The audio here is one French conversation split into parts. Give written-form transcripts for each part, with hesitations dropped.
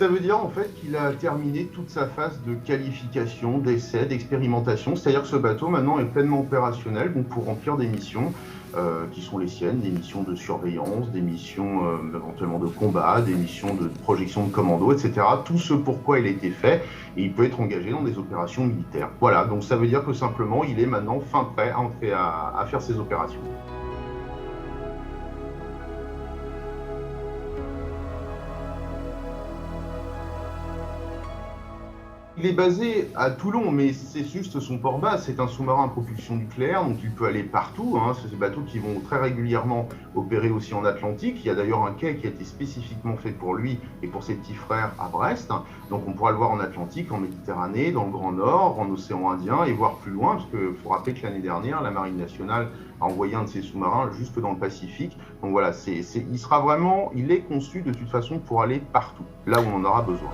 Ça veut dire en fait qu'il a terminé toute sa phase de qualification, d'essai, d'expérimentation. C'est-à-dire que ce bateau maintenant est pleinement opérationnel donc pour remplir des missions qui sont les siennes, des missions de surveillance, des missions éventuellement de combat, des missions de projection de commando, etc. Tout ce pourquoi il a été fait et il peut être engagé dans des opérations militaires. Voilà, donc ça veut dire que simplement il est maintenant fin prêt à faire ses opérations. Il est basé à Toulon, mais c'est juste son port base. C'est un sous-marin à propulsion nucléaire, donc il peut aller partout. C'est des bateaux qui vont très régulièrement opérer aussi en Atlantique. Il y a d'ailleurs un quai qui a été spécifiquement fait pour lui et pour ses petits frères à Brest. Donc on pourra le voir en Atlantique, en Méditerranée, dans le Grand Nord, en océan Indien et voir plus loin, parce qu'il faut rappeler que l'année dernière, la Marine nationale a envoyé un de ses sous-marins jusque dans le Pacifique. Donc voilà, il est conçu de toute façon pour aller partout, là où on en aura besoin.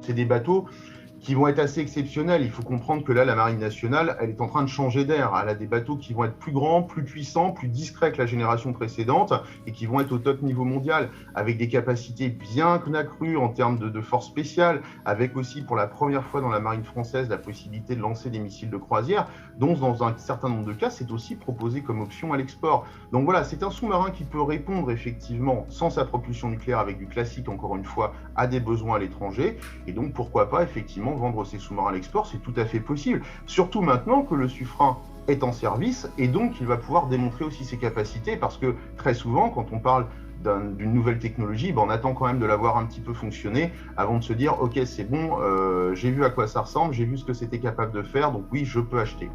C'est des bateaux qui vont être assez exceptionnels. Il faut comprendre que là, la Marine nationale, elle est en train de changer d'air. Elle a des bateaux qui vont être plus grands, plus puissants, plus discrets que la génération précédente et qui vont être au top niveau mondial, avec des capacités bien accrues en termes de force spéciale, avec aussi pour la première fois dans la Marine française la possibilité de lancer des missiles de croisière, dont dans un certain nombre de cas, c'est aussi proposé comme option à l'export. Donc voilà, c'est un sous-marin qui peut répondre effectivement, sans sa propulsion nucléaire, avec du classique encore une fois, à des besoins à l'étranger. Et donc pourquoi pas effectivement vendre ses sous-marins à l'export, c'est tout à fait possible. Surtout maintenant que le Suffren est en service et donc il va pouvoir démontrer aussi ses capacités parce que très souvent, quand on parle d'une nouvelle technologie, on attend quand même de la voir un petit peu fonctionner avant de se dire ok c'est bon, j'ai vu à quoi ça ressemble, j'ai vu ce que c'était capable de faire, donc oui je peux acheter.